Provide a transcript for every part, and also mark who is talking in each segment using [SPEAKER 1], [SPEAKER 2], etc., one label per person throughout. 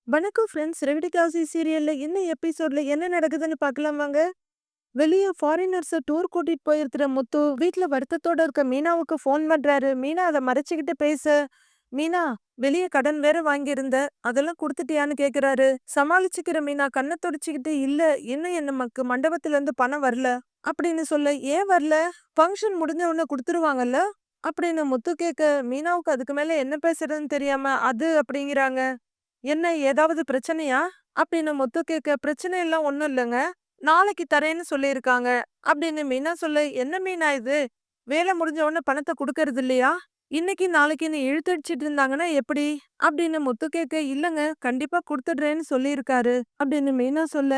[SPEAKER 1] வணக்கம் ஃப்ரெண்ட்ஸ். ரெவடிகாசி சீரியல்ல என்ன எபிசோட்ல என்ன நடக்குதுன்னு பார்க்கலாம் வாங்க. வெளிய ஃபாரினர்ஸ டூர் கூட்டிட்டு போயிருக்கிற முத்து வீட்ல வருத்தத்தோட இருக்க மீனாவுக்கு ஃபோன் பண்றாரு. மீனா அத மறைச்சுக்கிட்டு பேச, "மீனா, வெளிய கடன் வேற வாங்கியிருந்த. அதெல்லாம் குடுத்துட்டியான்னு?" கேக்குறாரு. சமாளிச்சுக்கிற மீனா கண்ண தொடச்சுக்கிட்டு, "இல்ல, இன்னும் நமக்கு மண்டபத்துல இருந்து பணம் வரல" அப்படின்னு சொல்ல, "ஏன் வரல? ஃபங்க்ஷன் முடிஞ்ச உடனே குடுத்துருவாங்கல்ல?" அப்படின்னு முத்து கேட்க, மீனாவுக்கு அதுக்கு மேல என்ன பேசுறதுன்னு தெரியாம, "அது" அப்படிங்கிறாங்க. "என்ன, ஏதாவது பிரச்சனையா?" அப்படின்னு முத்து கேட்க, "பிரச்சனை எல்லாம் ஒண்ணும் இல்லங்க. நாளைக்கு தரேன்னு சொல்லியிருக்காங்க" அப்படின்னு மீனா சொல்ல, "என்ன மீனா இது? வேலை முடிஞ்ச உடனே பணத்த குடுக்கறது இல்லையா? இன்னைக்கு நாளைக்குன்னு இழுத்தடிச்சிட்டு இருந்தாங்கன்னா எப்படி?" அப்படின்னு முத்து கேட்க, "இல்லங்க, கண்டிப்பா குடுத்துடுறேன்னு சொல்லியிருக்காரு" அப்படின்னு மீனா சொல்ல,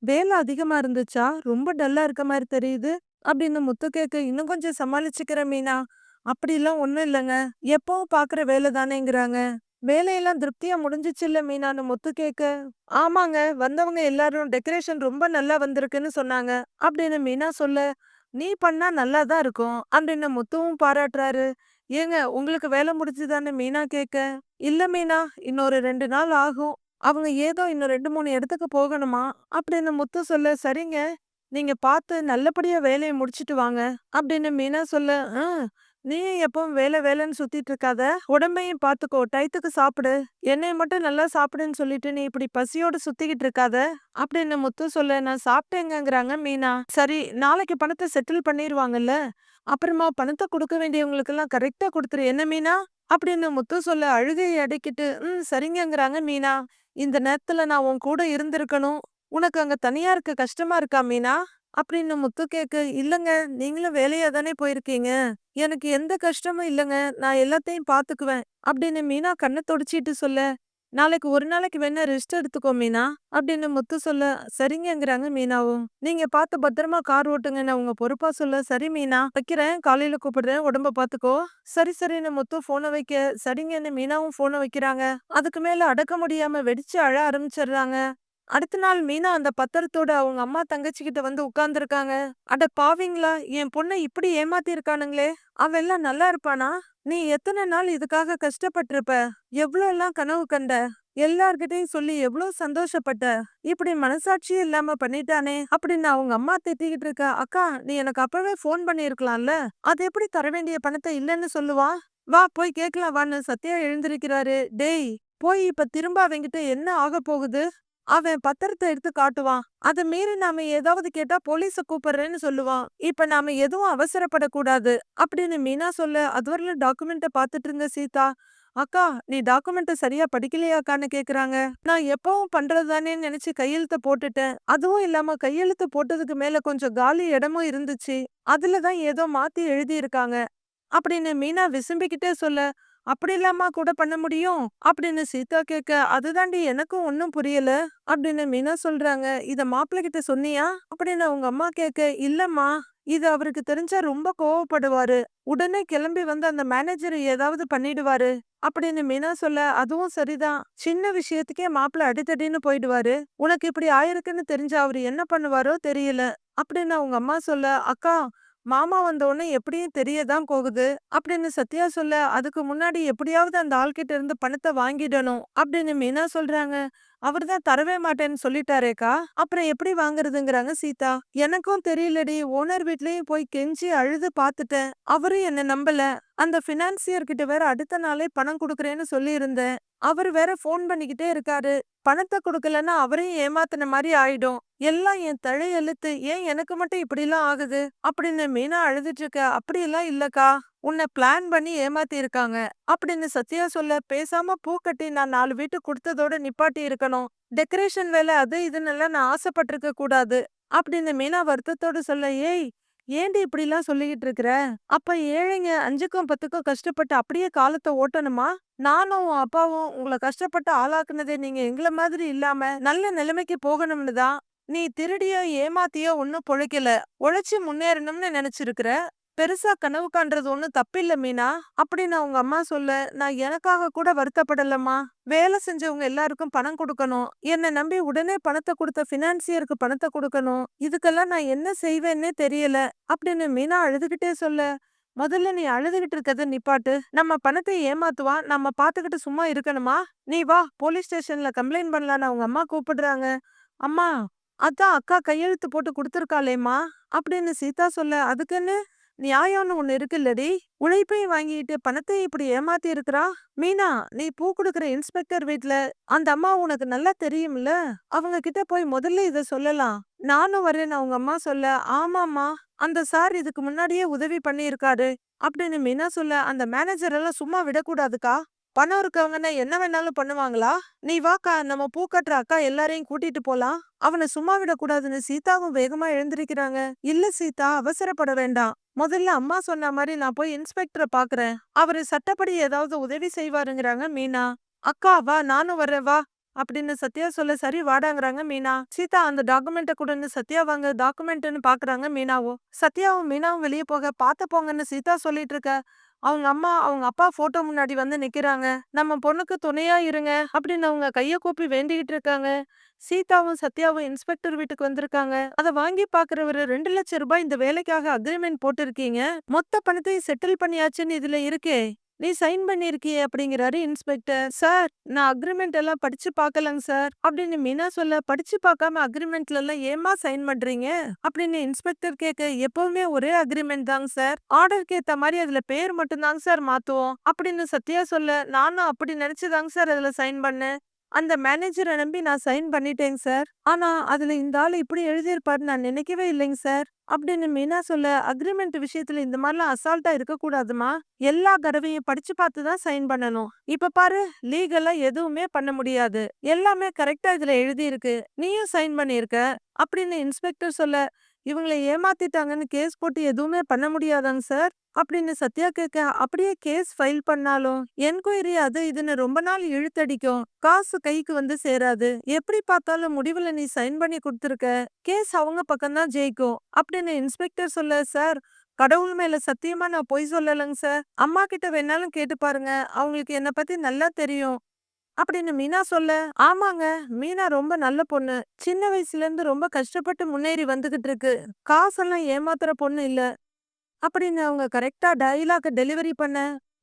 [SPEAKER 1] "வேலை அதிகமா இருந்துச்சா? ரொம்ப டல்லா இருக்க மாரி தெரியுது" அப்படின்னு முத்து கேட்க, இன்னும் கொஞ்சம் சமாளிச்சுக்கிறேன் மீனா. "அப்படிலாம் ஒண்ணும் இல்லங்க. எப்பவும் பாக்குற வேலை தானேங்கிறாங்க." "வேலையெல்லாம் திருப்தியா முடிஞ்சுச்சுல்ல மீனான்னு?" முத்து கேட்க, "ஆமாங்க, வந்தவங்க எல்லாரும் டெக்கரேஷன் ரொம்ப நல்லா வந்திருக்குன்னு சொன்னாங்க" அப்படின்னு மீனா சொல்ல, "நீ பண்ணா நல்லா தான் இருக்கும்" அப்படின்னு முத்துவும் பாராட்டுறாரு. "ஏங்க, உங்களுக்கு வேலை முடிஞ்சுதான்னு?" மீனா கேட்க, "இல்ல மீனா, இன்னொரு 2 நாள் ஆகும். அவங்க ஏதோ இன்னும் 2, 3 இடத்துக்கு போகணுமா" அப்படின்னு முத்து சொல்ல, "சரிங்க, நீங்க பார்த்து நல்லபடியா வேலைய முடிச்சுட்டு வாங்க" அப்படின்னு மீனா சொல்ல, நீயும் எப்பவும் வேலை வேலைன்னு சுத்திட்டு இருக்காத. உடம்பையும் பார்த்துக்கோ. டயத்துக்கு சாப்பிடு. என்னைய மட்டும் நல்லா சாப்பிடுன்னு சொல்லிட்டு நீ இப்படி பசியோட சுத்திக்கிட்டு இருக்காத" அப்படின்னு முத்து சொல்ல, "நான் சாப்பிட்டேங்கங்கிறாங்க" மீனா. "சரி, நாளைக்கு பணத்த செட்டில் பண்ணிருவாங்கல்ல? அப்புறமா பணத்த குடுக்க வேண்டியவங்களுக்கெல்லாம் கரெக்ட்டா குடுத்துரு. என்ன மீனா?" அப்படின்னு முத்து சொல்ல, அழுகைய அடக்கிட்டு, சரிங்கங்கிறாங்க மீனா. "இந்த நேரத்துல நான் உன் கூட இருந்திருக்கணும். உனக்கு அங்க தனியா இருக்க கஷ்டமா இருக்கா மீனா?" அப்படின்னு முத்து கேட்க, "இல்லங்க, நீங்களும் வேலையா தானே போயிருக்கீங்க. எனக்கு எந்த கஷ்டமும் இல்லங்க. நான் எல்லாத்தையும் பார்த்துக்குவேன்" அப்படின்னு மீனா கண்ண தொடச்சிட்டு சொல்ல, "நாளைக்கு ஒரு நாளைக்கு வேணா ரெஸ்ட் எடுத்துக்கோ மீனா" அப்படின்னு முத்து சொல்ல, சரிங்கங்கிறாங்க மீனாவும். "நீங்க பார்த்து பத்திரமா கார் ஓட்டுங்கன்னு அவங்க பொறுப்பா சொல்ல, சரி மீனா, வைக்கிறேன். காலையில கூப்பிடுறேன். உடம்ப பார்த்துக்கோ." சரி சரின்னு முத்து போன வைக்க, சரிங்கன்னு மீனாவும் போன வைக்கிறாங்க. அதுக்கு மேல அடக்க முடியாம வெடிச்சு அழ ஆரம்பிச்சிடுறாங்க. அடுத்த நாள் மீனா அந்த பத்திரத்தோட அவங்க அம்மா தங்கச்சி கிட்ட வந்து உட்கார்ந்துருக்காங்க. "அட பாவிங்களா! என் பொண்ண இப்படி ஏமாத்திருக்கானுங்களே! அவன் எல்லாம் நல்லா இருப்பானா? நீ எத்தன நாள் இதுக்காக கஷ்டப்பட்டிருப்ப? எவ்ளோ எல்லாம் கனவு கண்ட? எல்லார்கிட்டயும் சொல்லி எவ்ளோ சந்தோஷப்பட்ட? இப்படி மனசாட்சியே இல்லாம பண்ணிட்டானே!" அப்படின்னு அவங்க அம்மா திட்டிக்கிட்டு இருக்கா. "அக்கா, நீ எனக்கு அப்பவே ஃபோன் பண்ணியிருக்கலாம்ல. அது எப்படி தர வேண்டிய பணத்த இல்லன்னு சொல்லுவான்? வா, போய் கேட்கலாம் வான்னு" சத்யா எழுந்திருக்கிறாரு. "டேய், போய் இப்ப திரும்ப அவன்கிட்ட என்ன ஆகப் போகுது? அவன் பத்திரத்த எடுத்து காட்டுவான். அத மீறி நாம ஏதாவது கேட்டா போலீஸ கூப்பிடுறேன்னு சொல்லுவான். இப்ப நாம எதுவும் அவசரப்படக்கூடாது" அப்படின்னு மீனா சொல்ல, "அதுவரையிலும் டாக்குமெண்ட்ட பாத்துட்டு இருங்க சீதா." "அக்கா, நீ டாக்குமெண்ட்ட சரியா படிக்கலையாக்கான்னு?" கேக்குறாங்க. "நான் எப்பவும் பண்றது தானேன்னு நினைச்சு கையெழுத்த போட்டுட்டேன். அதுவும் இல்லாம கையெழுத்து போட்டதுக்கு மேல கொஞ்சம் காலி இடமும் இருந்துச்சு. அதுல தான் ஏதோ மாத்தி எழுதியிருக்காங்க" அப்படின்னு மீனா விசும்பிக்கிட்டே சொல்ல, "அப்படிலாமா கூட பண்ண முடியும்?" அப்படின்னு சீதா கேட்க, "அதுதாண்டி எனக்கும் ஒண்ணும் புரியல" அப்படின்னு மீனா சொல்றாங்க. "இத மாப்பிள்ளை கிட்ட சொன்னியா?" அப்படின்னு அவங்க அம்மா கேட்க, "இல்லம்மா, இது அவருக்கு தெரிஞ்சா ரொம்ப கோவப்படுவாரு. உடனே கிளம்பி வந்து அந்த மேனேஜர் ஏதாவது பண்ணிடுவாரு" அப்படின்னு மீனா சொல்ல, "அதுவும் சரிதான். சின்ன விஷயத்துக்கே மாப்பிள்ளை அடிதடின்னு போயிடுவாரு. உனக்கு இப்படி ஆயிருக்குன்னு தெரிஞ்சா அவரு என்ன பண்ணுவாரோ தெரியல" அப்படின்னு அவங்க அம்மா சொல்ல, "அக்கா, மாமா வந்த உடனே எப்படியும் தெரியதான் போகுது" அப்படின்னு சத்யா சொல்ல, "அதுக்கு முன்னாடி எப்படியாவது அந்த ஆள்கிட்ட இருந்து பணத்த வாங்கிடணும்" அப்படின்னு மீனா சொல்றாங்க. "அவர்தான் தரவே மாட்டேன்னு சொல்லிட்டாரேக்கா, அப்புறம் எப்படி வாங்குறதுங்கிறாங்க சீதா. "எனக்கும் தெரியலடி. ஓனர் வீட்லயும் போய் கெஞ்சி அழுது பாத்துட்டேன். அவரும் என்ன நம்பல. அந்த பினான்சியர் கிட்ட வேற அடுத்த நாளே பணம் குடுக்கறேன்னு சொல்லியிருந்தேன். அவரு வேற ஃபோன் பண்ணிக்கிட்டே இருக்காரு. பணத்த குடுக்கலன்னா அவரையும் ஏமாத்துன மாரி ஆயிடும். எல்லாம் என் தலையெழுத்து. ஏன் எனக்கு மட்டும் இப்படிலாம் ஆகுது?" அப்படின்னு மீனா அழுதுட்டு இருக்க. "அப்படியெல்லாம் இல்லக்கா, உன்னை பிளான் பண்ணி ஏமாத்தி இருக்காங்க" அப்படின்னு சத்யா சொல்ல, "பேசாம பூ கட்டி நான் 4 வீட்டுக்கு குடுத்ததோட நிப்பாட்டி இருக்கணும். டெக்கரேஷன் வேலை அது இதுன்னெல்லாம் நான் ஆசைப்பட்டிருக்க கூடாது" அப்படின்னு மீனா வருத்தத்தோட சொல்ல, "ஏய், ஏன்டி இப்படிலாம் சொல்லிக்கிட்டு இருக்கிற? அப்ப ஏழைங்க 5க்கும் 10க்கும் கஷ்டப்பட்டு அப்படியே காலத்த ஓட்டணுமா? நானும் உன் அப்பாவும் உங்கள கஷ்டப்பட்டு ஆளாக்குனதே நீங்க எங்கள மாதிரி இல்லாம நல்ல நிலைமைக்கு போகணும்னு தான். நீ திருடியோ ஏமாத்தியோ ஒண்ணும் பொழைக்கல. உழைச்சு முன்னேறணும்னு நினைச்சிருக்கிற. பெருசா கனவு காண்றது ஒண்ணும் தப்பில்ல மீனா" அப்படின்னு அவங்க அம்மா சொல்ல, "நான் எனக்காக கூட வருத்தப்படலம்மா. வேலை செஞ்சவங்க எல்லாருக்கும் பணம் குடுக்கணும். என்ன நம்பி உடனே பணத்த குடுத்த பினான்சியருக்கு பணத்த குடுக்கணும். இதுக்கெல்லாம் நான் என்ன செய்வேன்னே தெரியல" அப்படின்னு மீனா அழுதுகிட்டே சொல்ல, முதல்ல நீ அழுதுகிட்டு இருக்கறத நிப்பாட்டு. நம்ம பணத்தை ஏமாத்துவான். நம்ம பாத்துக்கிட்டு சும்மா இருக்கணுமா? நீ வா போலீஸ் ஸ்டேஷன்ல கம்ப்ளைண்ட் பண்ணலான்னு அவங்க அம்மா கூப்பிடுறாங்க. அம்மா, அதான் அக்கா கையெழுத்து போட்டு குடுத்துருக்காளேம்மா அப்படின்னு சீதா சொல்ல, அதுக்குன்னு நியாயம்னு ஒண்ணு இருக்குல்லடி. உழைப்பையும் வாங்கிட்டு பணத்தை இப்படி ஏமாத்தி இருக்கிறா. மீனா, நீ பூ குடுக்குற இன்ஸ்பெக்டர் வீட்ல அந்த அம்மா உனக்கு நல்லா தெரியும்ல. அவங்க கிட்ட போய் முதல்ல இத சொல்லலாம். நானும் வரேன்னு அவங்க அம்மா சொல்ல, ஆமாம்மா, அந்த சார் இதுக்கு முன்னாடியே உதவி பண்ணியிருக்காரு அப்படின்னு மீனா சொல்ல, அந்த மேனேஜர் எல்லாம் சும்மா விடக்கூடாதுக்கா. பணம் இருக்கவங்கன்னா என்ன வேணாலும் பண்ணுவாங்களா? நீ வாக்கா, நம்ம பூ கட்டுற அக்கா எல்லாரையும் கூட்டிட்டு போலாம். அவனை சும்மா விடக்கூடாதுன்னு சீதாவும் வேகமா எழுந்திருக்கிறாங்க. இல்ல சீதா, அவசரப்பட வேண்டாம். முதல்ல அம்மா சொன்ன மாதிரி நான் போய் இன்ஸ்பெக்டரை பாக்குறேன். அவரு சட்டப்படி ஏதாவது உதவி செய்வாருங்கிறாங்க மீனா. அக்கா வா, நானும் வர்றேன் வா அப்படின்னு சத்யா சொல்ல, சரி வாடாங்கிறாங்க மீனா. சீதா, அந்த டாக்குமெண்ட்டை கொடுன்னு சத்யா வாங்க டாக்குமெண்ட்னு பாக்குறாங்க மீனாவும். சத்யாவும் மீனாவும் வெளியே போக பாத்து போங்கன்னு சீதா சொல்லிட்டு இருக்க. அவங்க அம்மா அவங்க அப்பா போட்டோ முன்னாடி வந்து நிக்கிறாங்க. நம்ம பொண்ணுக்கு துணையா இருங்க அப்படின்னு அவங்க கைய கூப்பி வேண்டிக்கிட்டு இருக்காங்க. சீதாவும் சத்யாவும் இன்ஸ்பெக்டர் வீட்டுக்கு வந்திருக்காங்க. அத வாங்கி பாக்குறவரு 2 லட்சம் ரூபாய் இந்த வேலைக்காக அக்ரிமெண்ட் போட்டிருக்கீங்க. மொத்த பணத்தையும் செட்டில் பண்ணியாச்சுன்னு இதுல இருக்கே. நீ சைன் பண்ணிருக்கியே அப்படிங்கிறாரு இன்ஸ்பெக்டர். சார், நான் அக்ரிமெண்ட் எல்லாம் படிச்சு பார்க்கலங்க சார் அப்படின்னு மீனா சொல்ல, படிச்சு பார்க்காம அக்ரிமெண்ட்ல எல்லாம் ஏமா சைன் பண்றீங்க அப்படின்னு இன்ஸ்பெக்டர் கேட்க, எப்பவுமே ஒரே அக்ரிமெண்ட் தாங்க சார். ஆர்டருக்கு ஏத்த மாதிரி அதுல பேர் மட்டும் தாங்க சார் மாத்துவோம் அப்படின்னு சத்யா சொல்ல, நானும் அப்படி நினைச்சுதாங்க சார் அதுல சைன் பண்ணேன். அந்த மேனேஜரை நம்பி நான் சைன் பண்ணிட்டேங்க சார். ஆனா அதுல இந்த ஆளு இப்படி எழுதியிருப்பாரு நான் நினைக்கவே இல்லைங்க சார் அப்படின்னு மீனா சொல்ல, அக்ரிமெண்ட் விஷயத்துல இந்த மாதிரிலாம் அசால்ட்டா இருக்க கூடாதுமா. எல்லா தடவையும் படிச்சு பார்த்து தான் சைன் பண்ணணும். இப்ப பாரு, லீகலா எதுவுமே பண்ண முடியாது. எல்லாமே கரெக்டா இதுல எழுதி இருக்கு. நீயும் சைன் பண்ணிருக்க அப்படின்னு இன்ஸ்பெக்டர் சொல்ல, இவங்களை ஏமாத்திட்டாங்கன்னு கேஸ் போட்டு எதுவுமே பண்ண முடியாதாங்க சார் அப்படின்னு சத்யா கேட்க, அப்படியே கேஸ் ஃபைல் பண்ணாலும் என்கொயரி அது இதுன்னு ரொம்ப நாள் இழுத்தடிக்கும். காசு கைக்கு வந்து சேராது. எப்படி பார்த்தாலும் முடிவுல நீ சைன் பண்ணி கொடுத்துருக்க. கேஸ் அவங்க பக்கம்தான் ஜெயிக்கும் அப்படின்னு இன்ஸ்பெக்டர் சொல்ல, சார், கடவுள் மேல சத்தியமா நான் பொய் சொல்லலைங்க சார். அம்மா கிட்ட வேணாலும் கேட்டு பாருங்க. அவங்களுக்கு என்ன பத்தி நல்லா தெரியும் அப்படின்னு மீனா சொல்ல, ஆமாங்க, மீனா ரொம்ப நல்ல பொண்ணு. சின்ன வயசுல இருந்து ரொம்ப கஷ்டப்பட்டு முன்னேறி வந்துகிட்டு இருக்கு. காசெல்லாம் ஏமாத்துற பொண்ணு இல்ல அப்படின்னு அவங்க கரெக்டா டயலாக டெலிவரி பண்ண,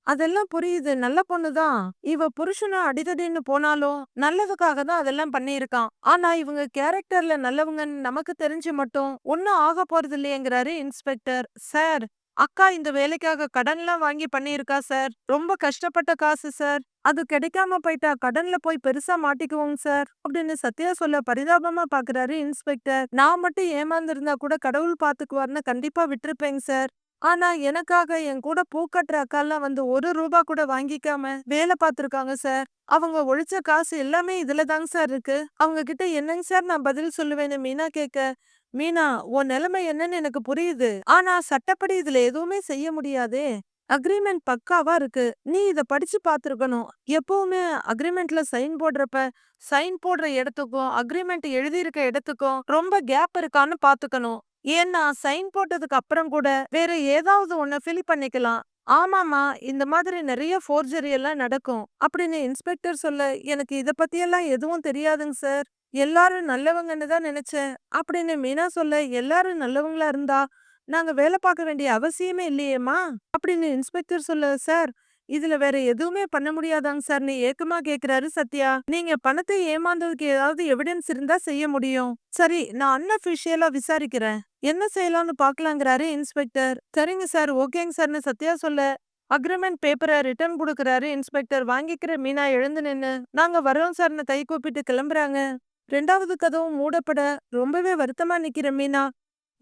[SPEAKER 1] அதெல்லாம் புரியுது, நல்ல பொண்ணுதான். இவ புருஷனும் அடிதடின்னு போனாலும் நல்லதுக்காக தான் அதெல்லாம் பண்ணியிருக்கான். ஆனா இவங்க கேரக்டர்ல நல்லவங்கன்னு நமக்கு தெரிஞ்சு மட்டும் ஒன்னும் ஆக போறது இல்லையேங்கிறாரு இன்ஸ்பெக்டர். சார், அக்கா இந்த வேலைக்காக கடன்லாம் வாங்கி பண்ணியிருக்கா சார். ரொம்ப கஷ்டப்பட்ட காசு சார். அது கிடைக்காம போயிட்டா கடன்ல போய் பெருசா மாட்டிக்குவோங்க சார் அப்படின்னு சத்யா சொல்ல, பரிதாபமா பாக்குறாரு இன்ஸ்பெக்டர். நான் மட்டும் ஏமாந்திருந்தா கூட கடவுள் பாத்துக்குவார்னு கண்டிப்பா விட்டுருப்பேங்க சார். ஆனா எனக்காக என் கூட பூக்கட்டுற அக்காலாம் வந்து 1 ரூபா கூட வாங்கிக்காம வேலை பார்த்திருக்காங்க சார். அவங்க ஒழிச்ச காசு எல்லாமே இதுல தாங்க சார் இருக்கு. அவங்க கிட்ட என்னங்க சார் நான் பதில் சொல்லுவேன்னு மீனா கேட்க, மீனா, உன் நிலைமை என்னன்னு எனக்கு புரியுது. ஆனா சட்டப்படி இதுல எதுவுமே செய்ய முடியாதே. அக்ரிமெண்ட் பக்காவா இருக்கு. நீ இத படிச்சு பார்த்திருக்கணும். எப்பவுமே அக்ரிமெண்ட்ல சைன் போடுறப்ப சைன் போடுற இடத்துக்கும் அக்ரிமெண்ட் எழுதியிருக்க இடத்துக்கும் ரொம்ப கேப் இருக்கான்னு பாத்துக்கணும். ஏன்னா சைன் போட்டதுக்கு அப்புறம் கூட வேற ஏதாவது ஒண்ண ஃபில் பண்ணிக்கலாம். ஆமாமா, இந்த மாதிரி நிறைய ஃபோர்ஜரி எல்லாம் நடக்கும் அப்படின்னு இன்ஸ்பெக்டர் சொல்ல, எனக்கு இத பத்தியெல்லாம் எதுவும் தெரியாதுங்க சார். எல்லாரும் நல்லவங்கன்னு தான் நினைச்சேன் அப்படின்னு மீனா சொல்ல, எல்லாரும் நல்லவங்களா இருந்தா நாங்க வேலை பார்க்க வேண்டிய அவசியமே இல்லையேம்மா அப்படின்னு இன்ஸ்பெக்டர் சொல்ல, சார், இதுல வேற எதுவுமே பண்ண முடியாதாங்க சார்னு ஏக்கமா கேக்குறாரு சத்யா. நீங்க பணத்தை ஏமாந்ததுக்கு ஏதாவது எவிடன்ஸ் இருந்தா செய்ய முடியும். சரி, நான் அன்அஃபிஷியலா விசாரிக்கிறேன். என்ன செய்யலாம்னு பாக்கலாங்கிறாரு இன்ஸ்பெக்டர். சரிங்க சார், ஓகேங்க சார்னு சத்யா சொல்ல, அக்ரிமெண்ட் பேப்பரை ரிட்டர்ன் கொடுக்கறாரு இன்ஸ்பெக்டர். வாங்கிக்கிற மீனா எழுந்து நின்னு, நாங்க வரோம் சார்னு கை கூப்பிட்டு கிளம்புறாங்க. 2வது கதவும் மூடப்பட ரொம்பவே வருத்தமா நிக்கிற மீனா,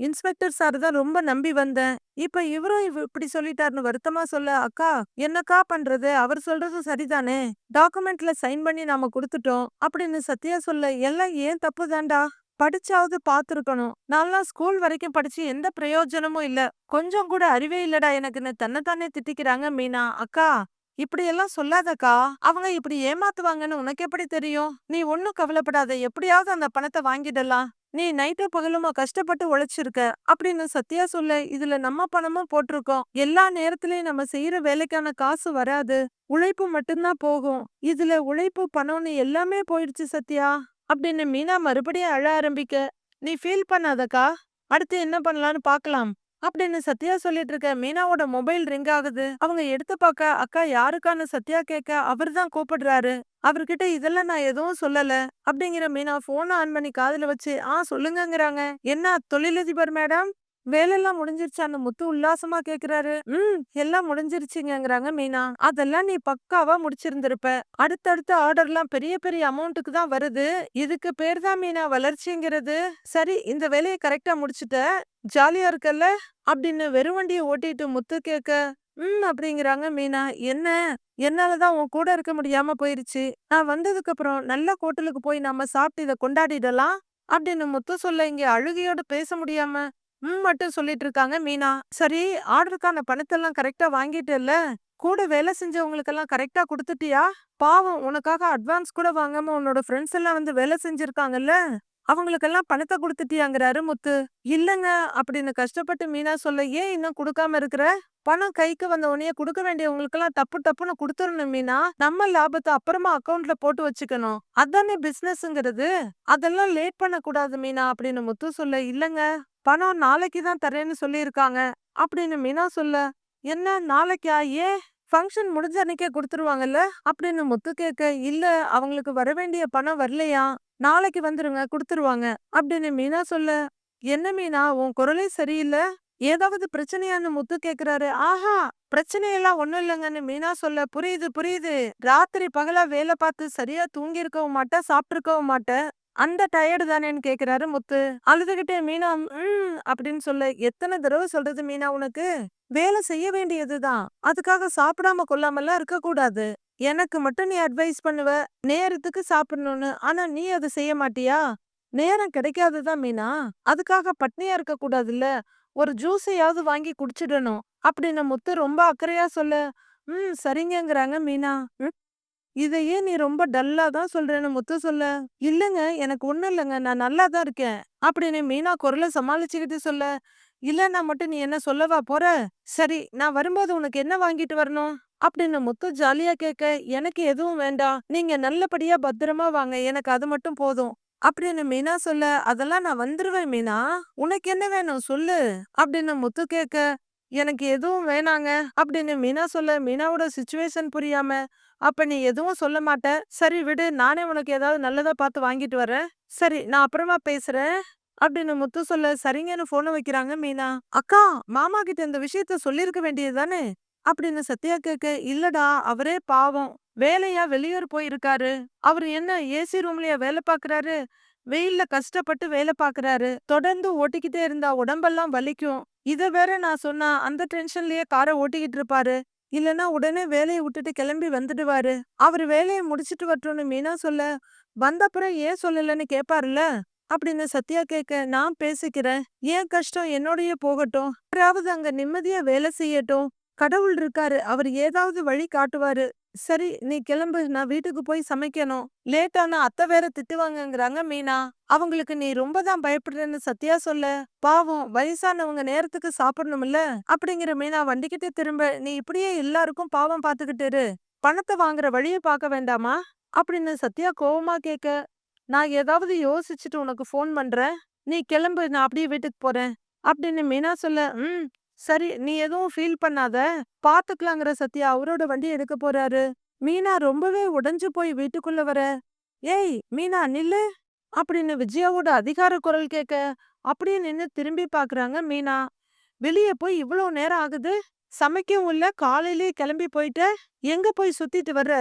[SPEAKER 1] இன்ஸ்பெக்டர் சார் தான் ரொம்ப நம்பி வந்தேன். இப்ப இவரும் இப்படி சொல்லிட்டாருன்னு வருத்தமா சொல்ல, அக்கா, என்னக்கா பண்றது, அவர் சொல்றது சரிதானே. டாக்குமெண்ட்ல சைன் பண்ணி நாம கொடுத்துட்டோம் அப்படின்னு சத்யா சொல்ல, எல்லாம் ஏன் தப்பு தான்டா. படிச்சாவது பாத்துருக்கணும். நான்லாம் ஸ்கூல் வரைக்கும் படிச்சு எந்த பிரயோஜனமும் இல்ல. கொஞ்சம் கூட அறிவே இல்லடா எனக்குன்னு தன்னைத்தானே திட்டிக்கிறாங்க மீனா. அக்கா, இப்படி எல்லாம் சொல்லாதக்கா. அவங்க இப்படி ஏமாத்துவாங்கன்னு உனக்கு எப்படி தெரியும். நீ ஒன்னும் கவலைப்படாத, எப்படியாவது அந்த பணத்தை வாங்கிடலாம். நீ நைட்டு பகலுமா கஷ்டப்பட்டு உழைச்சிருக்க அப்படின்னு சத்யா சொல்ல, இதுல நம்ம பணமும் போட்டிருக்கோம். எல்லா நேரத்திலயும் நம்ம செய்யற வேலைக்கான காசு வராது. உழைப்பு மட்டும்தான் போகும். இதுல உழைப்பு பணம்னு எல்லாமே போயிடுச்சு சத்யா அப்படின்னு மீனா மறுபடியும் அழ ஆரம்பிக்க, நீ ஃபீல் பண்ணாதக்கா. அடுத்து என்ன பண்ணலாம்னு பாக்கலாம். அப்படின்னு சத்யா சொல்லிட்டு இருக்க மீனாவோட மொபைல் ரிங் ஆகுது. அவங்க எடுத்து பார்க்க அக்கா யாருக்கான்னு சத்யா கேட்க அவர்தான் கூப்பிடுறாரு. அவர்கிட்ட இதெல்லாம் நான் எதுவும் சொல்லல அப்படிங்கிற மீனா போன் ஆன் பண்ணி காதுல வச்சு சொல்லுங்கங்கறாங்க. என்ன தொழிலதிபர் மேடம், வேலையெல்லாம் முடிஞ்சிருச்சான்னு முத்து உல்லாசமா கேக்குறாரு. எல்லாம் முடிஞ்சிருச்சுங்கங்கறாங்க மீனா. அதெல்லாம் நீ பக்காவா முடிச்சிருந்திருப்ப. அடுத்தடுத்த ஆர்டர்லாம் பெரிய பெரிய அமௌண்ட்டுக்கு தான் வருது. இதுக்கு பேர் தான் மீனா வளர்ச்சிங்கிறது. சரி, இந்த வேலையை கரெக்டா முடிச்சுட்ட, ஜாலியா இருக்கல்ல அப்படின்னு வெறும் வண்டியை ஓட்டிட்டு முத்து கேட்க அப்படிங்கிறாங்க மீனா. என்ன, என்னாலதான் உன் கூட இருக்க முடியாம போயிருச்சு. நான் வந்ததுக்கு அப்புறம் நல்ல ஹோட்டலுக்கு போய் நம்ம சாப்பிட்டு இதை கொண்டாடிடலாம் அப்படின்னு முத்து சொல்ல, இங்க அழுகையோட பேச முடியாம மட்டும் சொல்லிட்டு இருக்காங்க மீனா. சரி, ஆர்டருக்கான பணத்தெல்லாம் கரெக்டா வாங்கிட்டல்ல, கூட வேலை செஞ்சவங்களுக்கெல்லாம் கரெக்டா குடுத்துட்டியா? பாவம், உனக்காக அட்வான்ஸ் கூட வாங்காம உன்னோட ஃப்ரெண்ட்ஸ் எல்லாம் வந்து வேலை செஞ்சிருக்காங்கல்ல, அவங்களுக்கெல்லாம் பணத்தை குடுத்துட்டியாங்கிறாரு முத்து. இல்லங்க அப்படின்னு கஷ்டப்பட்டு மீனா சொல்ல, ஏன் இன்னும் குடுக்காம இருக்கிற? பணம் கைக்கு வந்த உடனே குடுக்க வேண்டியவங்களுக்கெல்லாம் டப்பு டப்புன்னு குடுத்துடணும் மீனா. நம்ம லாபத்தை அப்புறமா அக்கவுண்ட்ல போட்டு வச்சுக்கணும். அதானே பிசினஸ்ங்கிறது. அதெல்லாம் லேட் பண்ண கூடாது மீனா அப்படின்னு முத்து சொல்ல, இல்லங்க பணம் நாளைக்கு தான் தரேன்னு சொல்லியிருக்காங்க அப்படின்னு மீனா சொல்ல, என்ன நாளைக்கா? ஏன், ஃபங்க்ஷன் முடிஞ்ச அன்னைக்கே கொடுத்துருவாங்கல்ல அப்படின்னு முத்து கேட்க, இல்ல அவங்களுக்கு வர வேண்டிய பணம் வரலையா, நாளைக்கு வந்துருங்க கொடுத்துருவாங்க அப்படின்னு மீனா சொல்ல, என்ன மீனா உன் குரலே சரியில்லை, ஏதாவது பிரச்சனையான்னு முத்து கேக்குறாரு. ஆஹா, பிரச்சனையெல்லாம் ஒண்ணும் இல்லைங்கன்னு மீனா சொல்ல, புரியுது புரியுது, ராத்திரி பகலா வேலை பார்த்து சரியா தூங்கி இருக்கவும் மாட்டேன், சாப்பிட்டு மாட்டேன், அந்த டயர்டு தானேன்னு கேக்குறாரு முத்து. அழுதுகிட்டே மீனா அப்படின்னு சொல்ல, எத்தனை தடவை சொல்றது மீனா உனக்கு, வேலை செய்ய வேண்டியதுதான், அதுக்காக சாப்பிடாம கொள்ளாமலாம் இருக்க கூடாது. எனக்கு மட்டும் நீ அட்வைஸ் பண்ணுவ நேரத்துக்கு சாப்பிடணும்னு, ஆனா நீ அதை செய்ய மாட்டியா? நேரம் கிடைக்காதுதான் மீனா, அதுக்காக பட்னியா இருக்க கூடாதுல்ல, ஒரு ஜூஸையாவது வாங்கி குடிச்சிடணும் அப்படின்னு முத்து ரொம்ப அக்கறையா சொல்ல, சரிங்கங்கறாங்க மீனா. இதையே நீ ரொம்ப டல்லா தான் சொல்றேன்னு முத்து சொல்ல, இல்லங்க எனக்கு ஒண்ணும் இல்லங்க, நான் நல்லா தான் இருக்கேன் அப்படின்னு மீனா குரலை சமாளிச்சுக்கிட்டு சொல்ல, இல்லன்னா மட்டும் நீ என்ன சொல்லவா போற? சரி, நான் வரும்போது உனக்கு என்ன வாங்கிட்டு வரணும் அப்படின்னு முத்து ஜாலியா கேட்க, எனக்கு எதுவும் வேண்டாம், நீங்க நல்லபடியா பத்திரமா வாங்க, எனக்கு அது மட்டும் போதும் அப்படின்னு மீனா சொல்ல, அதெல்லாம் நான் வந்துருவேன் மீனா, உனக்கு என்ன வேணும் சொல்லு அப்படின்னு முத்து கேட்க, எனக்கு எதுவும் வேணாங்க அப்படின்னு மீனா சொல்ல, மீனாவோட சுச்சுவேஷன் புரியாம, அப்ப நீ எதுவும் சொல்ல மாட்ட, சரி விடு, நானே உனக்கு ஏதாவது நல்லதா பார்த்து வாங்கிட்டு வரேன், சரி நான் அப்புறமா பேசுறேன் அப்படின்னு முத்து சொல்ல, சரிங்கன்னு போன வைக்கிறாங்க மீனா. அக்கா, மாமா கிட்ட இந்த விஷயத்த சொல்லிருக்க வேண்டியது தானே அப்படின்னு சத்யா கேட்க, இல்லடா அவரே பாவம் வேலையா வெளியூர் போயிருக்காரு, அவரு என்ன ஏசி ரூம்லயா வேலை பாக்குறாரு, வெயில்ல கஷ்டப்பட்டு வேலை பாக்குறாரு, தொடர்ந்து ஓட்டிக்கிட்டே இருந்தா உடம்பெல்லாம் வலிக்கும், இத வேற நான் சொன்னா அந்த டென்ஷன்லயே காரை ஓட்டிக்கிட்டு இருப்பாரு, இல்லனா உடனே வேலையை விட்டுட்டு கிளம்பி வந்துடுவாரு, அவரு வேலையை முடிச்சிட்டு வரட்டும்னு மீனா சொல்ல, வந்தப்புறம் ஏன் சொல்லலன்னு கேப்பாருல்ல அப்படின்னு சத்யா கேட்க, நான் பேசிக்கிறேன், ஏன் கஷ்டம் என்னோடயே போகட்டும், யாராவது அங்க நிம்மதியா வேலை செய்யட்டும், கடவுள் இருக்காரு, அவர் ஏதாவது வழி காட்டுவாரு, சரி நீ கிளம்பு, நான் வீட்டுக்கு போய் சமைக்கணும், லேட்டானா அத்தை வேற திட்டுவாங்கங்கறாங்க மீனா. அவங்களுக்கு நீ ரொம்ப தான் பயப்படுறேன்னு சத்யா சொல்ல, பாவம் வயசானவங்க நேரத்துக்கு சாப்பிடணும்ல அப்படிங்கிற மீனா வண்டிக்கிட்டே திரும்ப, நீ இப்படியே எல்லாருக்கும் பாவம் பாத்துக்கிட்டு இரு, பணத்தை வாங்குற வழிய பார்க்க வேண்டாமா அப்படின்னு சத்யா கோவமா கேட்க, நான் ஏதாவது யோசிச்சுட்டு உனக்கு ஃபோன் பண்றேன், நீ கிளம்பு, நான் அப்படியே வீட்டுக்கு போறேன் அப்படின்னு மீனா சொல்ல, சரி நீ எதுவும் ஃபீல் பண்ணாத, பாத்துக்கலாங்கிற சத்யா அவரோட வண்டி எடுக்க போறாரு. மீனா ரொம்பவே உடைஞ்சு போய் வீட்டுக்குள்ள வர, ஏய் மீனா நில்லு அப்படின்னு விஜயாவோட அதிகார குரல் கேட்க, அப்படியே நின்னு திரும்பி பாக்குறாங்க மீனா. வெளியே போய் இவ்வளோ நேரம் ஆகுது, சமைக்கவும் இல்ல, காலையிலேயே கிளம்பி போயிட்ட, எங்க போய் சுத்திட்டு வர்ற,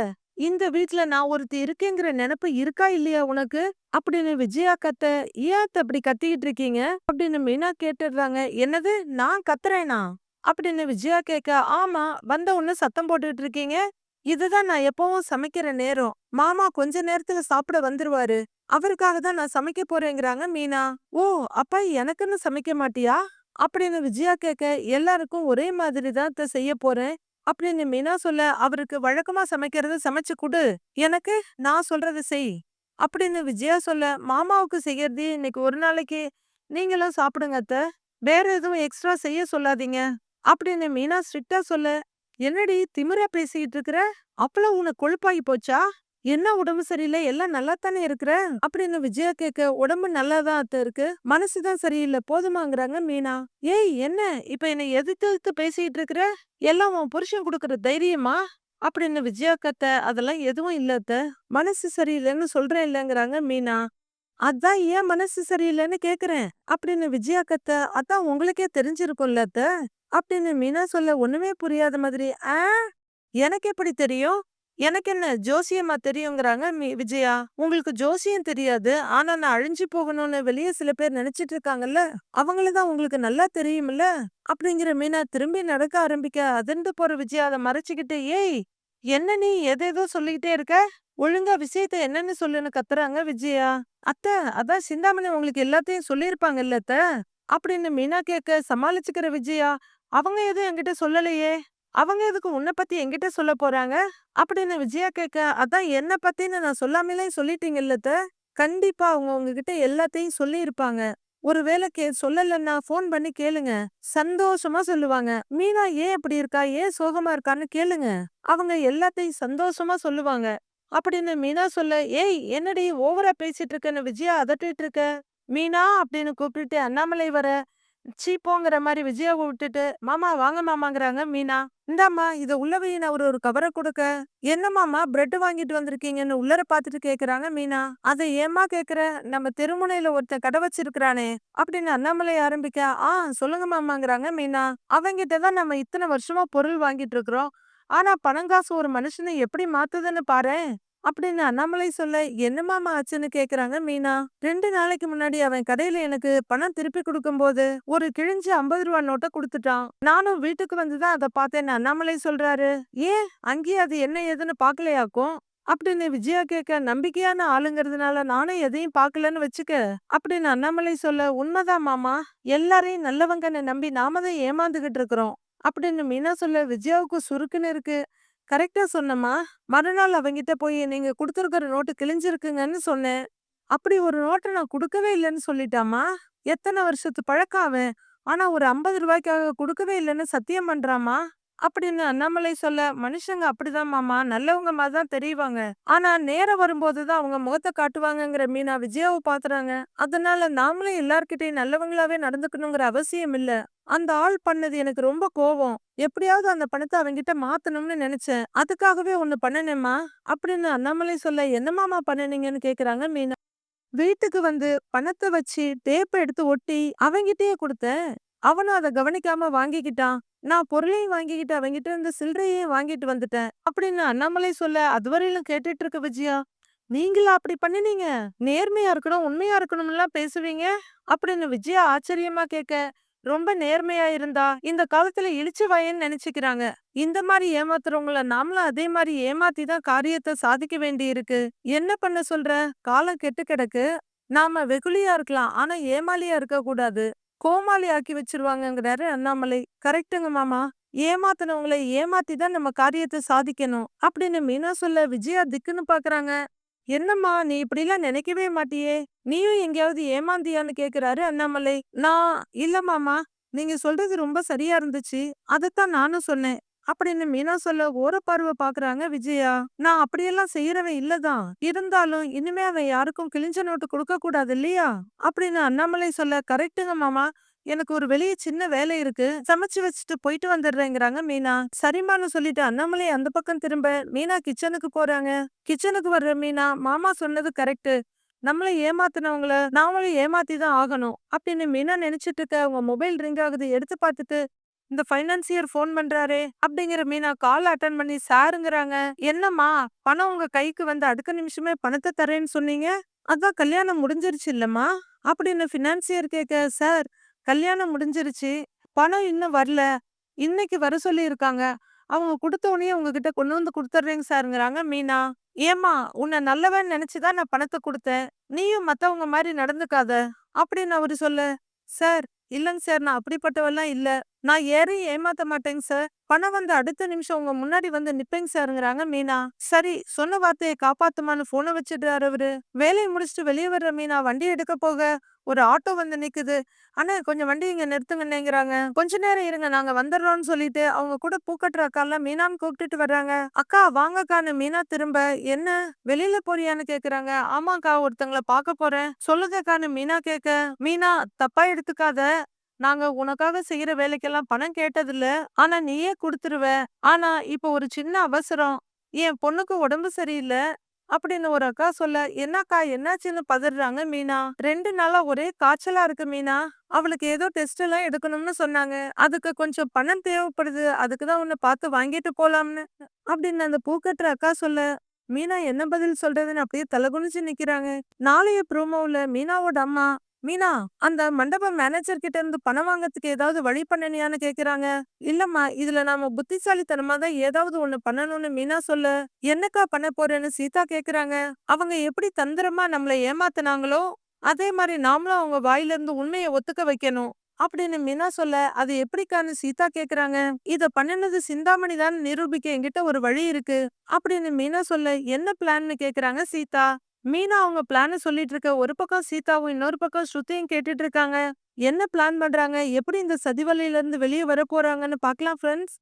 [SPEAKER 1] இந்த வீட்ல நான் ஒருத்தி இருக்கேங்கிற நினைப்பு இருக்கா இல்லையா உனக்கு அப்படின்னு விஜயா கத்த, ஏன் அப்படி கத்திக்கிட்டு இருக்கீங்க அப்படின்னு மீனா கேட்டுடுறாங்க. என்னது, நான் கத்துறேனா அப்படின்னு விஜயா கேட்க, ஆமா, வந்த உடனே சத்தம் போட்டுட்டு இருக்கீங்க, இதுதான் நான் எப்பவும் சமைக்கிற நேரம், மாமா கொஞ்ச நேரத்துல சாப்பிட வந்துருவாரு, அவருக்காக தான் நான் சமைக்க போறேங்கிறாங்க மீனா. ஓ, அப்ப எனக்குன்னு சமைக்க மாட்டியா அப்படின்னு விஜயா கேட்க, எல்லாருக்கும் ஒரே மாதிரி தான் செய்ய போறேன் அப்படின்னு மீனா சொல்ல, அவருக்கு வழக்கமா சமைக்கிறத சமைச்சு கொடு, எனக்கு நான் சொல்றத செய் அப்படின்னு விஜயா சொல்ல, மாமாவுக்கு செய்யறதே இன்னைக்கு ஒரு நாளைக்கு நீங்களும் சாப்பிடுங்க அத்தை, வேற எதுவும் எக்ஸ்ட்ரா செய்ய சொல்லாதீங்க அப்படின்னு மீனா ஸ்ட்ரிக்டா சொல்ல, என்னடி திமிரா பேசிக்கிட்டு இருக்கிற, அப்பளம் உனக்கு கொழுப்பாகி போச்சா என்ன உடம்பு சரியில்ல? எல்லாம் நல்லா தானே இருக்கிற? அப்படின்னு விஜயா கேட்க, உடம்பு நல்லா தான் அத்த இருக்கு. மனசு தான் சரியில்ல. போதுமாங்கறாங்க மீனா. ஏய் என்ன? இப்ப என்ன எதிர்த்து எதிர்த்து பேசிட்டு இருக்கிற? எல்லாம் உன் புருஷன் குடுக்குற தைரியமா? அப்படின்னு விஜயா கத்த, அதெல்லாம் எதுவும் இல்ல அத்த. மனசு சரியில்லன்னு சொல்றேன் இல்லங்கறாங்க மீனா. அதான் ஏன் மனசு சரியில்லன்னு கேக்குறேன். அப்படின்னு விஜயா கத்த, அதான் உங்களுக்கே தெரிஞ்சிருக்கும்ல அத்த. அப்படின்னு மீனா சொல்ல ஒண்ணுமே புரியாத மாதிரி, ஆ எனக்கு எப்படி தெரியும்? எனக்கு என்ன ஜோசியமா தெரியுங்கிறாங்க விஜயா. உங்களுக்கு ஜோசியம் தெரியாது. ஆனா நான் அழிஞ்சு போகணும்னு வெளிய சில பேர் நினைச்சிட்டு இருக்காங்கல்ல. அவங்கள தான் உங்களுக்கு நல்லா தெரியும்ல. அப்படிங்கிற மீனா திரும்பி நடக்க ஆரம்பிக்க அதிர்ந்து போற விஜயா அத மறைச்சுக்கிட்டு, ஏய் என்ன நீ எதேதோ சொல்லிக்கிட்டே இருக்க? ஒழுங்கா விஷயத்த என்னன்னு சொல்லுன்னு கத்துறாங்க விஜயா. அத்த அதான் சிந்தாமணி உங்களுக்கு எல்லாத்தையும் சொல்லியிருப்பாங்கல்ல அத்த. அப்படின்னு மீனா கேட்க சமாளிச்சுக்கிற விஜயா, அவங்க எதுவும் என்கிட்ட சொல்லலையே. அவங்க எதுக்கு உன்ன பத்தி என்கிட்ட சொல்ல போறாங்க? அப்படின்னு விஜயா கேட்க, அதான் என்ன பத்தின்னு நான் சொல்லாமலே சொல்லிட்டீங்கல்ல அத்த. கண்டிப்பா அவங்க உங்ககிட்ட எல்லாத்தையும் சொல்லியிருப்பாங்க. ஒருவேளை சொல்லலன்னா ஃபோன் பண்ணி கேளுங்க. சந்தோஷமா சொல்லுவாங்க. மீனா ஏன் இப்படி இருக்கா? ஏன் சோகமா இருக்கான்னு கேளுங்க. அவங்க எல்லாத்தையும் சந்தோஷமா சொல்லுவாங்க. அப்படின்னு மீனா சொல்ல, ஏய் என்னடி ஓவரா பேசிட்டு இருக்கன்னு விஜயா அதட்டிட்டு இருக்க. மீனா அப்படின்னு கூப்பிட்டுட்டு அண்ணாமலை வர, சீ போங்கிற மாரி விஜயாவ விட்டுட்டு, மாமா வாங்க மாமாங்கிறாங்க மீனா. இந்தாம்மா இத உள்ள வைன்னு அவரு ஒரு கவர குடுக்க, என்ன மாமா பிரெட் வாங்கிட்டு வந்திருக்கீங்கன்னு உள்ளர பாத்துட்டு கேக்குறாங்க மீனா. அத ஏம்மா கேக்குற? நம்ம தெருமுனையில ஒருத்தன் கடை வச்சிருக்கிறானே அப்படின்னு அண்ணாமலை ஆரம்பிக்க, சொல்லுங்க மாமாங்கிறாங்க மீனா. அவங்கிட்ட தான் நம்ம இத்தனை வருஷமா பொருள் வாங்கிட்டு இருக்கிறோம். ஆனா பணங்காசு ஒரு மனுஷனை எப்படி மாத்துதுன்னு பாரேன். அப்படின்னு அண்ணாமலை சொல்ல, என்ன மாமா ஆச்சுன்னு கேக்குறாங்க மீனா. 2 நாளைக்கு முன்னாடி அவன் கடையில எனக்கு பணம் திருப்பி குடுக்கும்போது ஒரு கிழிஞ்ச ரூ. 50 நோட்ட குடுத்துட்டான். நானும் வீட்டுக்கு வந்து தான் அத பார்த்தேன்னு அண்ணாமலை சொல்றாரு. ஏன் அங்கேயே அது என்ன ஏதுன்னு பாக்கலையாக்கும்? அப்படின்னு விஜயா கேட்க, நம்பிக்கையான ஆளுங்கிறதுனால நானும் எதையும் பார்க்கலன்னு வச்சுக்க. அப்படின்னு அண்ணாமலை சொல்ல, உண்மைதான் மாமா. எல்லாரையும் நல்லவங்கன்னு நம்பி நாம தான் ஏமாந்துகிட்டு இருக்கிறோம். அப்படின்னு மீனா சொல்ல, விஜயாவுக்கு சுருக்குன்னு இருக்கு. கரெக்டா சொன்னம்மா. மறுநாள் அவங்கிட்ட போய் நீங்க குடுத்திருக்கிற நோட்டு கிழிஞ்சிருக்குங்கன்னு சொன்னேன். அப்படி ஒரு நோட்ட நான் குடுக்கவே இல்லன்னு சொல்லிட்டாம்மா. எத்தன வருஷத்து பழக்கம் அவன். ஆனா ஒரு ரூ. 50க்காக குடுக்கவே இல்லன்னு சத்தியம் பண்றாம்மா. அப்படின்னு அண்ணாமலை சொல்ல, மனுஷங்க அப்படிதான் மாமா. நல்லவங்க மாரி தான் தெரிவாங்க. ஆனா நேரம் வரும்போது தான் அவங்க முகத்த காட்டுவாங்கங்கிற மீனா விஜயாவ பாத்துறாங்க. அதனால நாமளும் எல்லார்கிட்டயும் நல்லவங்களாவே நடந்துக்கணுங்கிற அவசியம் இல்ல. அந்த ஆள் பண்ணது எனக்கு ரொம்ப கோவம். எப்படியாவது அந்த பணத்த அவன்கிட்ட மாத்தணும்னு நெனச்சேன். அதுக்காகவே ஒண்ணு பண்ணுனேம்மா. அப்படின்னு அண்ணாமலை சொல்ல, என்ன மாமா பண்ணுனீங்கன்னு கேக்குறாங்க மீனா. வீட்டுக்கு வந்து பணத்த வச்சு டேப் எடுத்து ஒட்டி அவன்கிட்டயே குடுத்தேன். அவனும் அத கவனிக்காம வாங்கிக்கிட்டான். நான் பொருளையும் வாங்கிக்கிட்டு அவன்கிட்ட இருந்து சில்லறையையும் வாங்கிட்டு வந்துட்டேன். அப்படின்னு அண்ணாமலை சொல்ல, அதுவரையிலும் கேட்டுட்டு இருக்க விஜயா, நீங்களா அப்படி பண்ணுனீங்க? நேர்மையா இருக்கணும், உண்மையா இருக்கணும்லாம் பேசுவீங்க? அப்படின்னு விஜயா ஆச்சரியமா கேட்க, ரொம்ப நேர்மையா இருந்தா இந்த காலத்துல இளிச்ச வாயன்னு நினைச்சுக்கிறாங்க. இந்த மாரி ஏமாத்துறவங்கள நாமளும் அதே மாரி ஏமாத்தி தான் காரியத்த சாதிக்க வேண்டியிருக்கு. என்ன பண்ண சொல்ற? காலம் கெட்டு கிடக்கு. நாம வெகுளியா இருக்கலாம். ஆனா ஏமாளியா இருக்கக்கூடாது. கோமாளி ஆக்கி வச்சுருவாங்கங்கிறாரு அண்ணாமலை. கரெக்ட்டுங்க மாமா. ஏமாத்துனவங்கள ஏமாத்தி தான் நம்ம காரியத்த சாதிக்கணும். அப்படின்னு மீனா சொல்ல விஜயா திக்குன்னு பாக்குறாங்க. என்னம்மா நீ இப்படிலாம் நினைக்கவே மாட்டியே! நீயும் எங்கேயாவது ஏமாந்தியான்னு கேக்குறாரு அண்ணாமலை. நான் இல்ல மாமா. நீங்க சொல்றது ரொம்ப சரியா இருந்துச்சு. அதத்தான் நானும் சொன்னேன். அப்படின்னு மீனா சொல்ல ஓரப்பார்வ பாக்குறாங்க விஜயா. நான் அப்படியெல்லாம் செய்யறவன் இல்லதான். இருந்தாலும் இனிமே அவன் யாருக்கும் கிழிஞ்ச நோட்டு கொடுக்க கூடாது இல்லையா? அப்படின்னு அண்ணாமலை சொல்ல, கரெக்ட்டுங்க மாமா. எனக்கு ஒரு வெளிய சின்ன வேலை இருக்கு. சமைச்சு வச்சுட்டு போயிட்டு வந்துடுறேங்கிறாங்க மீனா. சரிம்மான்னு சொல்லிட்டு அண்ணாமலை அந்த பக்கம் திரும்ப மீனா கிச்சனுக்கு போறாங்க. கிச்சனுக்கு வர்ற மீனா, மாமா சொன்னது கரெக்ட். நம்மள ஏமாத்துனவங்கள நாமளும் ஏமாத்தி தான் ஆகணும். அப்படின்னு மீனா நினைச்சிட்டு இருக்க அவங்க மொபைல் ரிங் ஆகுது. எடுத்து பார்த்துட்டு, இந்த ஃபைனான்சியர் ஃபோன் பண்றாரே அப்படிங்கிற மீனா கால் அட்டன் பண்ணி சாருங்கிறாங்க. என்னம்மா பணம் உங்க கைக்கு வந்து அடுத்த நிமிஷமே பணத்தை தரேன்னு சொன்னீங்க. அதான் கல்யாணம் முடிஞ்சிருச்சு இல்லம்மா அப்படின்னு ஃபினான்சியர் கேட்க, சார் கல்யாணம் முடிஞ்சிருச்சு. பணம் இன்னும் வரல. இன்னைக்கு வர சொல்லி இருக்காங்க. அவங்க குடுத்த உடனே உங்ககிட்ட கொண்டு வந்து குடுத்துறேங்க சார்ங்கிறாங்க மீனா. ஏம்மா உன்னை நல்லவன்னு நினைச்சுதான் நான் பணத்தை கொடுத்தேன். நீயும் மத்தவங்க மாதிரி நடந்துக்காத அப்படின்னு அவரு சொல்ல, சார் இல்லங்க சார் நான் அப்படிப்பட்டவெல்லாம் இல்ல. நான் யாரையும் ஏமாத்த மாட்டேங்க சார். பணம் வந்த அடுத்த நிமிஷம் உங்க முன்னாடி வந்து நிப்பேங்க சார்ங்கிறாங்க மீனா. சரி, சொன்ன வார்த்தைய காப்பாத்துமான்னு ஃபோன வச்சுடுறாரு அவரு. வேலைய முடிச்சுட்டு வெளிய வர்ற மீனா வண்டி எடுக்க போக, ஒரு ஆட்டோ வந்து நிக்குது. "அண்ணே கொஞ்சம் வண்டி இங்க நிறுத்துங்கண்ணேங்கிறாங்க." "கொஞ்ச நேரம் இருங்க நாங்க வந்துர்றோம்னு" சொல்லிட்டு அவங்க கூட பூ கட்டுற அக்காலாம் மீனான்னு கூப்பிட்டுட்டு வர்றாங்க. "அக்கா வாங்கக்கான்னு" மீனா திரும்ப, "என்ன வெளியில போறியான்னு?" கேக்குறாங்க. "ஆமாக்கா ஒருத்தங்கள பாக்க போறேன்." "சொல்லுங்கக்கான்னு" மீனா கேக்க, "மீனா தப்பா எடுத்துக்காத. நாங்க உனக்காக செய்யற வேலைக்கெல்லாம் பணம் கேட்டதில்ல. ஆனா நீயே குடுத்துருவ. ஆனா இப்ப ஒரு சின்ன அவசரம். என் பொண்ணுக்கு உடம்பு சரியில்ல." அப்படின்னு ஒரு அக்கா சொல்ல, "என்னக்கா என்னாச்சுன்னு?" பதறாங்க மீனா. "2 நாளா ஒரே காய்ச்சலா இருக்கு மீனா. அவளுக்கு ஏதோ டெஸ்ட் எல்லாம் எடுக்கணும்னு சொன்னாங்க. அதுக்கு கொஞ்சம் பணம் தேவைப்படுது. அதுக்கு தான் உன்ன பார்த்து வாங்கிட்டு போலாம்னு." அப்படின்னு அந்த பூக்கட்டுற அக்கா சொல்ல, மீனா என்ன பதில் சொல்றதுன்னு அப்படியே தலகுனிஞ்சு நிக்கிறாங்க. நாளைய ப்ரோமோவுல மீனாவோட அம்மா, "மீனா, அந்த மண்டபம் மேனேஜர் கிட்ட இருந்து பணம் வாங்கறதுக்கு ஏதாவது வழி பண்ணுனியான்னு?" கேக்குறாங்க. "இல்லம்மா, இதுல நாம புத்திசாலித்தனமா தான் ஏதாவது ஒண்ணு பண்ணணும்னு" மீனா சொல்ல, "என்னக்கா பண்ண போறேன்னு?" சீதா கேக்குறாங்க. "அவங்க எப்படி தந்திரமா நம்மள ஏமாத்துனாங்களோ, அதே மாரி நாமளும் அவங்க வாயில இருந்து உண்மைய ஒத்துக்க வைக்கணும்." அப்படின்னு மீனா சொல்ல, "அது எப்படிக்கான்னு?" சீதா கேக்குறாங்க. "இத பண்ணுனது சிந்தாமணி தான் நிரூபிக்க என்கிட்ட ஒரு வழி இருக்கு." அப்படின்னு மீனா சொல்ல, "என்ன பிளான்னு?" கேக்குறாங்க சீதா. மீனா அவங்க பிளான சொல்லிட்டு இருக்க, ஒரு பக்கம் சீதாவும், இன்னொரு பக்கம் ஸ்ருதியும் கேட்டுட்டு இருக்காங்க. என்ன பிளான் பண்றாங்க? எப்படி இந்த சதிவலையில இருந்து வெளிய வரப்போறாங்கன்னு பார்க்கலாம் ஃபிரெண்ட்ஸ்.